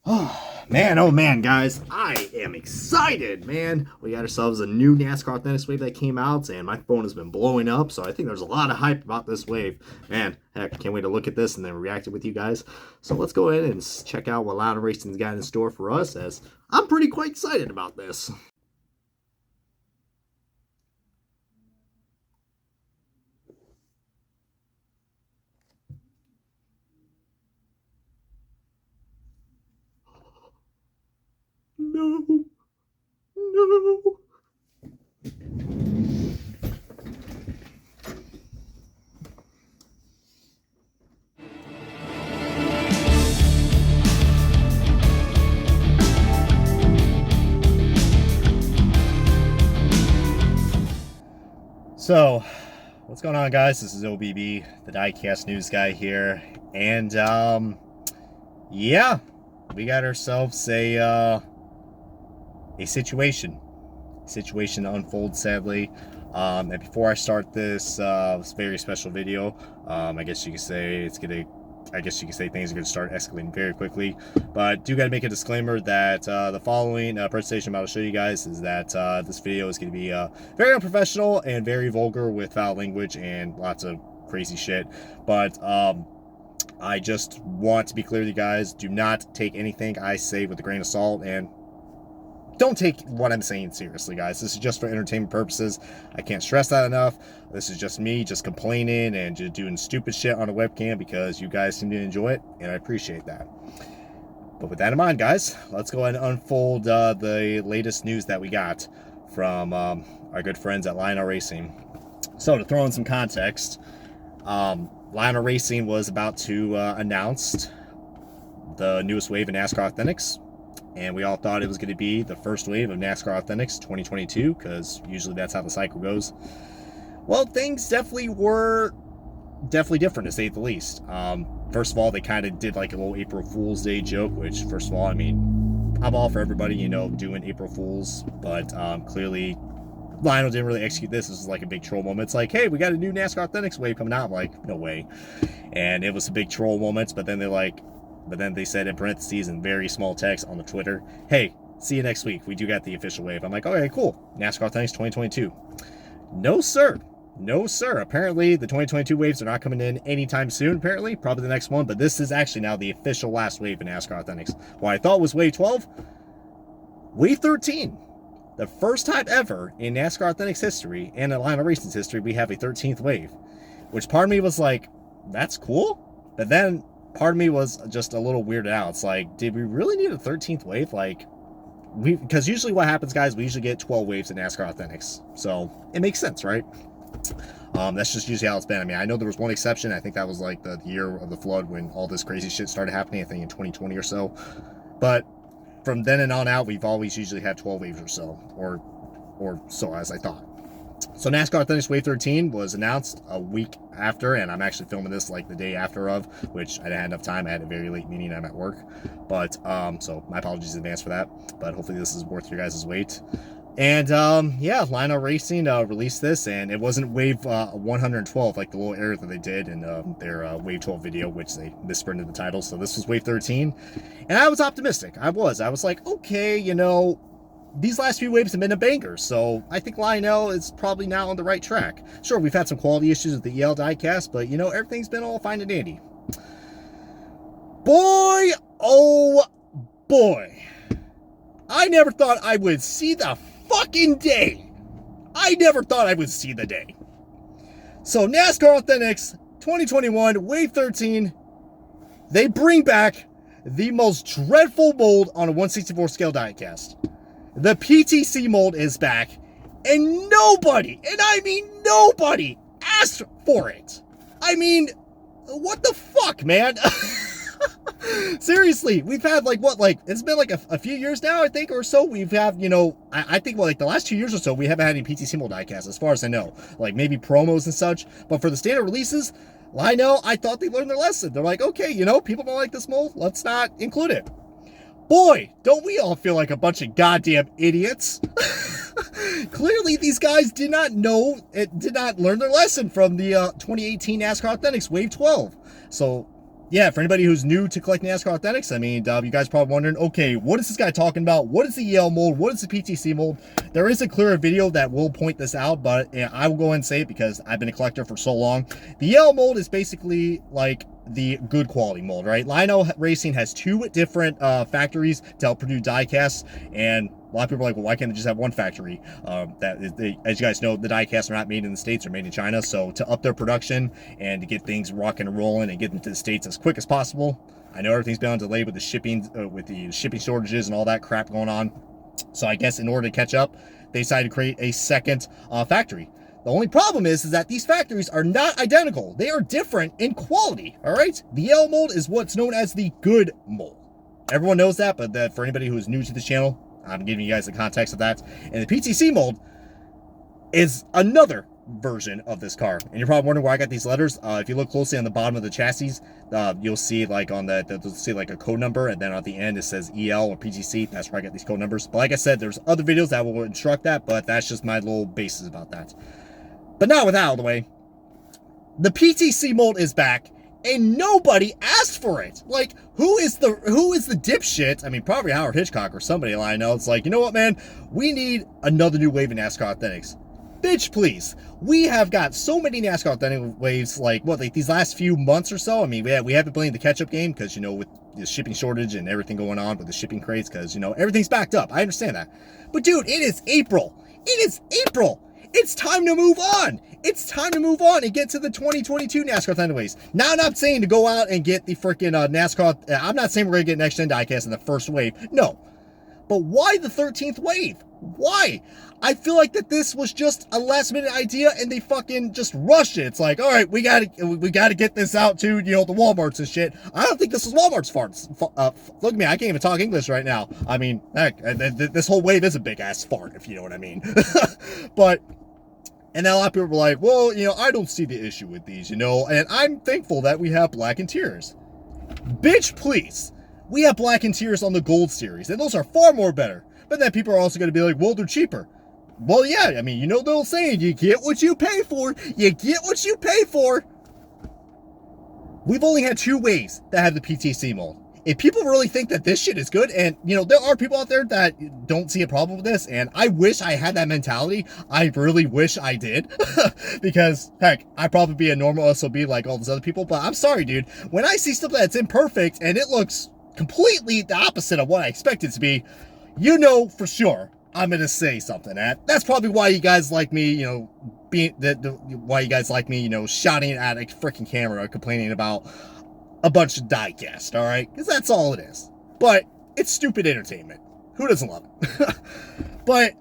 Oh man, guys, I am excited, man. We got ourselves a new NASCAR Authentics wave that came out, and my phone has been blowing up, so I think there's a lot of hype about this wave. Man, heck, can't wait to look at this and then react it with you guys. So let's go ahead and check out what Lionel Racing's got in store for us, as I'm pretty quite excited about this. No, no. So, what's going on, guys? This is OBB, the Diecast News guy here, and yeah, we got ourselves a situation to unfold, sadly. And before I start this very special video, I guess you could say things are gonna start escalating very quickly. But do gotta make a disclaimer that the following presentation I'm about to show you guys is that this video is gonna be very unprofessional and very vulgar with foul language and lots of crazy shit. But I just want to be clear to you guys: do not take anything I say with a grain of salt, and don't take what I'm saying seriously, guys. This is just for entertainment purposes. I can't stress that enough. This is just me just complaining and just doing stupid shit on a webcam because you guys seem to enjoy it, and I appreciate that. But with that in mind, guys, let's go ahead and unfold the latest news that we got from our good friends at Lionel Racing. So to throw in some context, Lionel Racing was about to announce the newest wave in NASCAR Authentics, and we all thought it was going to be the first wave of NASCAR Authentics 2022, because usually that's how the cycle goes. Well, things definitely different, to say the least. First of all, they kind of did like a little April Fool's Day joke, which, first of all, I mean, I'm all for everybody, you know, doing April Fools, but clearly Lionel didn't really execute this. This is like a big troll moment. It's like, hey, we got a new NASCAR Authentics wave coming out. I'm like, no way. And it was a big troll moment, but then they said in parentheses in very small text on the Twitter, hey, see you next week. We do got the official wave. I'm like, okay, cool. NASCAR Authentics 2022. No, sir. No, sir. Apparently, the 2022 waves are not coming in anytime soon, apparently. Probably the next one, but this is actually now the official last wave in NASCAR Authentics. What I thought was wave 12, wave 13. The first time ever in NASCAR Authentics history and in Lionel Racing's history, we have a 13th wave. Which part of me was like, that's cool. But then part of me was just a little weirded out. It's like, did we really need a 13th wave? Like, because usually what happens, guys, we usually get 12 waves in NASCAR Authentics. So it makes sense, right? That's just usually how it's been. I mean, I know there was one exception. I think that was like the year of the flood when all this crazy shit started happening, I think in 2020 or so. But from then and on out, we've always usually had 12 waves or so, or so, as I thought. So NASCAR Authentics Wave 13 was announced a week after, and I'm actually filming this like the day after of, which I didn't have enough time. I had a very late meeting. I'm at work. But, so my apologies in advance for that. But hopefully this is worth your guys' wait. And, yeah, Lionel Racing released this, and it wasn't Wave 112, like the little error that they did in their Wave 12 video, which they misprinted the title. So this was Wave 13. And I was optimistic. I was like, okay, you know, these last few waves have been a banger, so I think Lionel is probably now on the right track. Sure, we've had some quality issues with the EL diecast, but, you know, everything's been all fine and dandy. Boy, oh boy. I never thought I would see the fucking day. I never thought I would see the day. So NASCAR Authentics 2021 Wave 13, they bring back the most dreadful mold on a 1/64 scale diecast. The PTC mold is back, and nobody, and I mean nobody, asked for it. I mean, what the fuck, man? Seriously, we've had it's been like a few years now, I think, or so. We've had, you know, I think like the last 2 years or so, we haven't had any PTC mold diecast, as far as I know. Like maybe promos and such, but for the standard releases, Lionel, I thought they learned their lesson. They're like, okay, you know, people don't like this mold, let's not include it. Boy, don't we all feel like a bunch of goddamn idiots. Clearly, these guys did not learn their lesson from the 2018 NASCAR Authentics Wave 12. So, yeah, for anybody who's new to collecting NASCAR Authentics, I mean, you guys are probably wondering, okay, what is this guy talking about? What is the EL mold? What is the PTC mold? There is a clearer video that will point this out, but I will go ahead and say it because I've been a collector for so long. The EL mold is basically like the good quality mold, right? Lionel Racing has 2 different factories to help produce die casts, and a lot of people are like, well, why can't they just have one factory? As you guys know, the die casts are not made in the States, they're made in China. So to up their production and to get things rocking and rolling and get them to the States as quick as possible, I know everything's been on delay with the shipping shortages and all that crap going on. So I guess in order to catch up, they decided to create a second factory. The only problem is that these factories are not identical. They are different in quality, all right? The L mold is what's known as the good mold. Everyone knows that, but for anybody who is new to this channel, I'm giving you guys the context of that. And the PTC mold is another version of this car. And you're probably wondering why I got these letters. If you look closely on the bottom of the chassis, you'll see like you'll see like a code number, and then at the end it says EL or PTC. That's where I got these code numbers. But like I said, there's other videos that will instruct that, but that's just my little basis about that. But now with that out of the way, the PTC mold is back, and nobody asked for it. Like, who is the dipshit? I mean, probably Howard Hitchcock or somebody I know. It's like, you know what, man? We need another new wave of NASCAR Authentics. Bitch, please. We have got so many NASCAR Authentic waves, like these last few months or so. I mean, we haven't been playing the catch-up game because, you know, with the shipping shortage and everything going on with the shipping crates, because, you know, everything's backed up. I understand that. But, dude, it is April. It is April. It's time to move on. It's time to move on and get to the 2022 NASCAR Authentic waves. Now, I'm not saying to go out and get the freaking NASCAR. I'm not saying we're going to get Next Gen Diecast in the first wave. No. But why the 13th wave? Why? I feel like that this was just a last minute idea and they fucking just rushed it. It's like, all right, we gotta get this out to, you know, the Walmarts and shit. I don't think this is Walmart's farts. Look at me, I can't even talk English right now. I mean, heck, this whole wave is a big ass fart, if you know what I mean. But, and then a lot of people were like, well, you know, I don't see the issue with these, you know, and I'm thankful that we have Black Interiors. Bitch, please. We have Black Interiors on the Gold Series, and those are far more better. But then people are also going to be like, well, they're cheaper. Well, yeah, I mean, you know the old saying, you get what you pay for. You get what you pay for. We've only had 2 waves that have the PTC mold. If people really think that this shit is good, and, you know, there are people out there that don't see a problem with this, and I wish I had that mentality. I really wish I did. Because, heck, I'd probably be a normal SOB like all those other people, but I'm sorry, dude. When I see stuff that's imperfect, and it looks completely the opposite of what I expect it to be, you know for sure I'm gonna say something. That's probably why you guys like me, you know, why you guys like me, you know, shouting at a freaking camera, complaining about a bunch of diecast, all right? Because that's all it is. But it's stupid entertainment. Who doesn't love it? But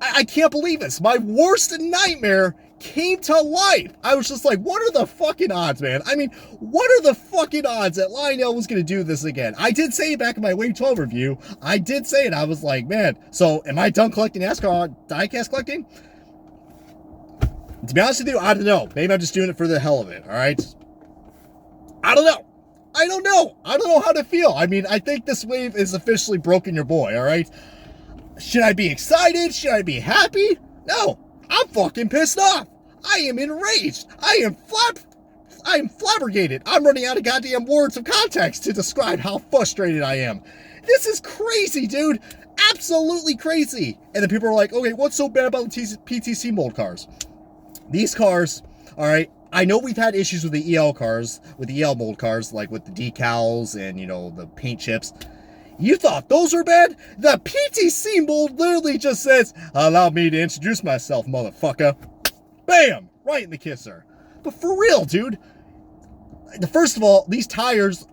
I can't believe this. My worst nightmare came to life. I was just like, what are the fucking odds, man? I mean, what are the fucking odds that Lionel was going to do this again? I did say it back in my Wave 12 review. I did say it. I was like, man, so am I done collecting NASCAR diecast collecting? To be honest with you, I don't know. Maybe I'm just doing it for the hell of it, all right? I don't know. I don't know how to feel. I mean, I think this wave is officially broken your boy, all right? Should I be excited? Should I be happy? No. I'm fucking pissed off. I am enraged. I am flabbergated. I'm running out of goddamn words of context to describe how frustrated I am. This is crazy, dude. Absolutely crazy. And then people are like, okay, what's so bad about the PTC mold cars? These cars, all right, I know we've had issues with the EL cars, with the EL mold cars, like with the decals and, you know, the paint chips. You thought those were bad? The PTC mold literally just says, allow me to introduce myself, motherfucker. Bam! Right in the kisser. But for real, dude. First of all, these tires,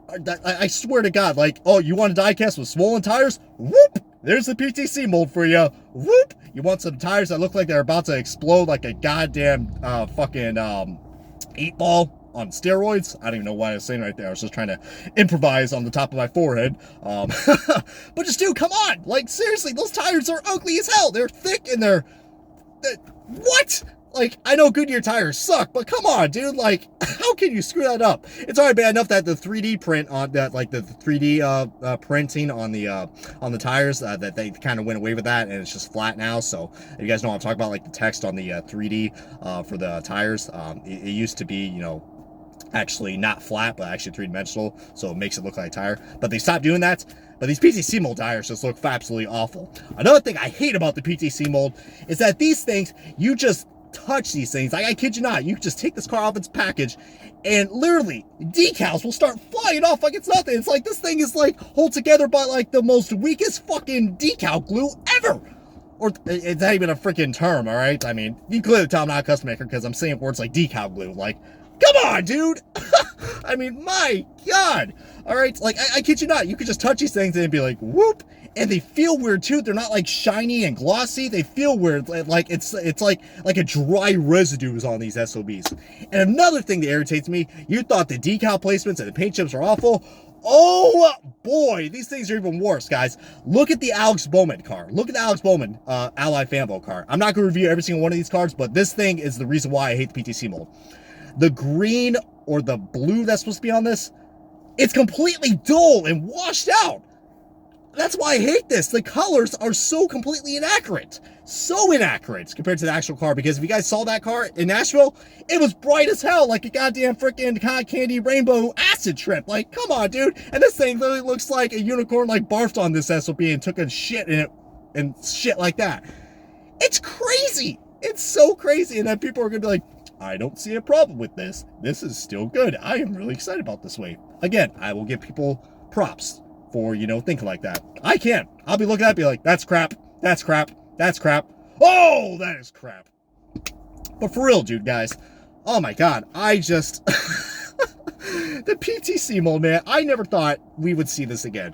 I swear to God, like, oh, you want a diecast with swollen tires? Whoop! There's the PTC mold for you. Whoop! You want some tires that look like they're about to explode like a goddamn fucking 8-ball on steroids? I don't even know why I was saying right there. I was just trying to improvise on the top of my forehead. But just, dude, come on. Like, seriously, those tires are ugly as hell. They're thick and they're what? Like, I know Goodyear tires suck, but come on, dude. Like, how can you screw that up? It's already bad enough that the 3D print on that, like the 3D printing on the tires, that they kind of went away with that, and it's just flat now. So you guys know what I'm talking about, like the text on the 3D for the tires. It used to be, you know, actually not flat, but actually three-dimensional, so it makes it look like a tire. But they stopped doing that. But these PTC mold tires just look absolutely awful. Another thing I hate about the PTC mold is that these things, you just touch these things. Like, I kid you not, you just take this car off its package and literally decals will start flying off like it's nothing. It's like this thing is like hold together by like the most weakest fucking decal glue ever. Or it's not even a freaking term, all right? I mean, you can clearly tell I'm not a custom maker because I'm saying words like decal glue. Like, come on, dude. I mean, my God. All right, like, I kid you not. You could just touch these things and be like, whoop. And they feel weird, too. They're not, like, shiny and glossy. They feel weird. Like, it's like a dry residue is on these SOBs. And another thing that irritates me, you thought the decal placements and the paint chips are awful. Oh, boy. These things are even worse, guys. Look at the Alex Bowman car. Look at the Alex Bowman Ally Fanbo car. I'm not going to review every single one of these cars, but this thing is the reason why I hate the PTC mold. The green or the blue that's supposed to be on this, it's completely dull and washed out. That's why I hate this. The colors are so completely inaccurate. So inaccurate compared to the actual car. Because if you guys saw that car in Nashville, it was bright as hell. Like a goddamn freaking cotton candy rainbow acid trip. Like, come on, dude. And this thing literally looks like a unicorn like barfed on this SOB and took a shit in it and shit like that. It's crazy. It's so crazy. And then people are going to be like, I don't see a problem with this. This is still good. I am really excited about this wave. Again, I will give people props for, you know, thinking like that. I can. I'll be looking at it and be like, that's crap. That's crap. That's crap. Oh, that is crap. But for real, dude, guys. Oh my God. I just... the PTC mold, man. I never thought we would see this again.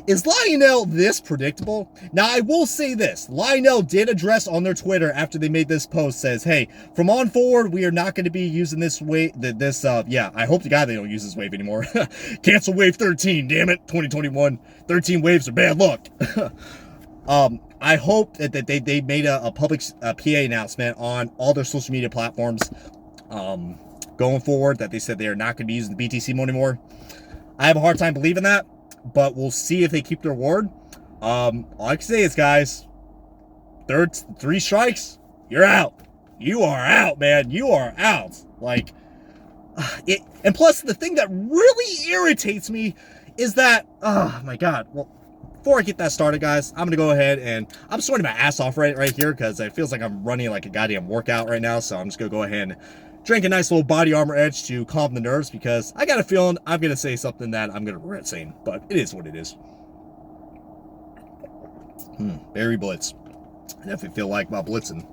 Is Lionel this predictable? Now, I will say this. Lionel did address on their Twitter after they made this post, says, hey, from on forward, we are not going to be using this wave, yeah, I hope to God they don't use this wave anymore. Cancel wave 13, damn it, 2021. 13 waves are bad luck. I hope that they made a public PA announcement on all their social media platforms going forward, that they said they are not going to be using the BTC mode anymore. I have a hard time believing that, but we'll see if they keep their word. All I can say is, guys, three strikes, you're out. You are out, man. You are out. Like, and plus, the thing that really irritates me is that, oh my God. Well, before I get that started, guys, I'm going to go ahead and I'm sweating my ass off right here because it feels like I'm running like a goddamn workout right now. So I'm just going to go ahead and drink a nice little body armor edge to calm the nerves because I got a feeling I'm going to say something that I'm going to regret saying, but it is what it is. Berry Blitz. I definitely feel like about blitzing.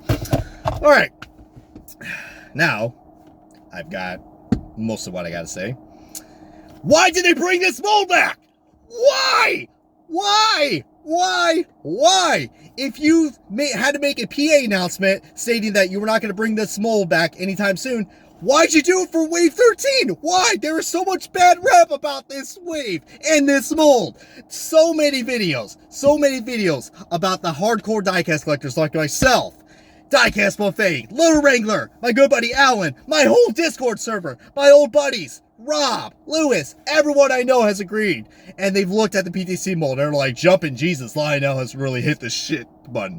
All right. Now, I've got most of what I got to say. Why did they bring this mold back? Why? Why? Why? Why? If you had to make a PA announcement stating that you were not going to bring this mold back anytime soon, why'd you do it for wave 13? Why? There is so much bad rep about this wave and this mold. So many videos about the hardcore diecast collectors like myself. Diecast Buffet, Little Wrangler, my good buddy Alan, my whole Discord server, my old buddies, Rob, Lewis, everyone I know has agreed. And they've looked at the PTC mold and they're like, jumping Jesus, Lionel has really hit the shit button.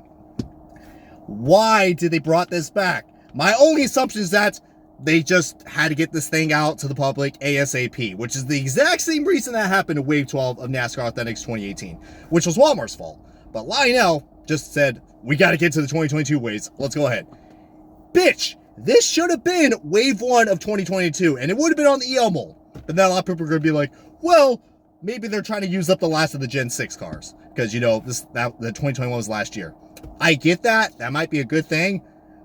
Why did they brought this back? My only assumption is that they just had to get this thing out to the public ASAP, which is the exact same reason that happened to Wave 12 of NASCAR Authentics 2018, which was Walmart's fault. But Lionel just said, we got to get to the 2022 waves. Let's go ahead. Bitch, this should have been Wave 1 of 2022, and it would have been on the EL mold. But then a lot of people are going to be like, well, maybe they're trying to use up the last of the Gen 6 cars. Because, you know, the 2021 was last year. I get that. That might be a good thing.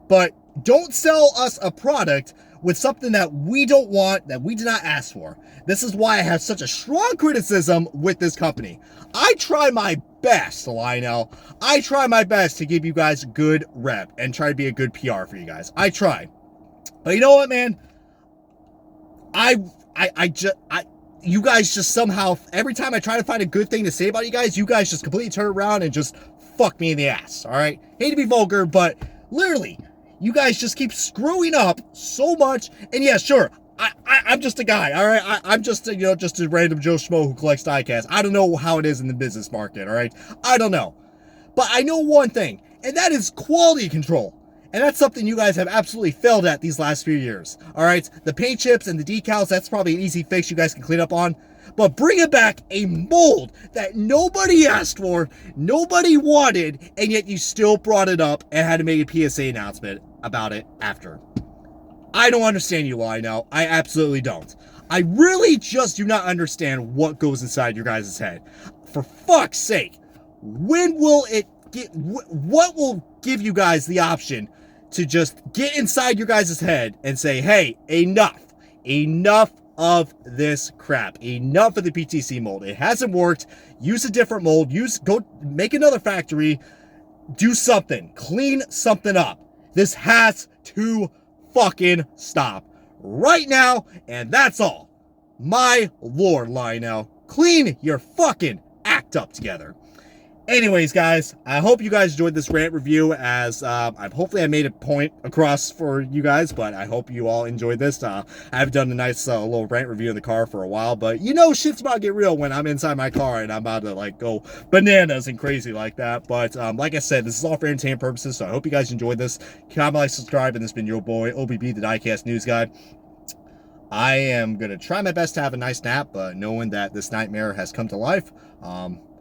But don't sell us a product with something that we don't want, that we did not ask for. This is why I have such a strong criticism with this company. I try my best, Lionel. I try my best to give you guys good rep and try to be a good PR for you guys. I try. But you know what, man? You guys just somehow, every time I try to find a good thing to say about you guys just completely turn around and just fuck me in the ass, all right? Hate to be vulgar, but literally, you guys just keep screwing up so much. And yeah, sure, I'm just a guy, all right? I'm just, just a random Joe Schmo who collects diecasts. I don't know how it is in the business market, all right? I don't know. But I know one thing, and that is quality control. And that's something you guys have absolutely failed at these last few years. All right, the paint chips and the decals, that's probably an easy fix you guys can clean up on. But bringing back a mold that nobody asked for, nobody wanted, and yet you still brought it up and had to make a PSA announcement about it after. I don't understand you, Lionel. I absolutely don't. I really just do not understand what goes inside your guys' head. For fuck's sake, when will it get, what will give you guys the option to just get inside your guys' head and say, hey, enough of this crap, enough of the PTC mold. It hasn't worked. Use a different mold. Go make another factory. Do something. Clean something up. This has to fucking stop right now, and that's all. My lord, Lionel, clean your fucking act up together. Anyways, guys, I hope you guys enjoyed this rant review, as hopefully I made a point across for you guys, but I hope you all enjoyed this. I haven't done a nice little rant review in the car for a while, but you know shit's about to get real when I'm inside my car and I'm about to like go bananas and crazy like that. But like I said, this is all for entertainment purposes, so I hope you guys enjoyed this. Comment, like, subscribe, and this has been your boy, OBB, the Diecast News Guy. I am going to try my best to have a nice nap, but knowing that this nightmare has come to life,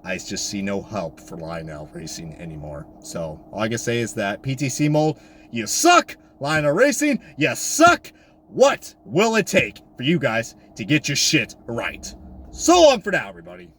I just see no help for Lionel Racing anymore. So all I can say is that PTC mold, you suck. Lionel Racing, you suck. What will it take for you guys to get your shit right? So long for now, everybody.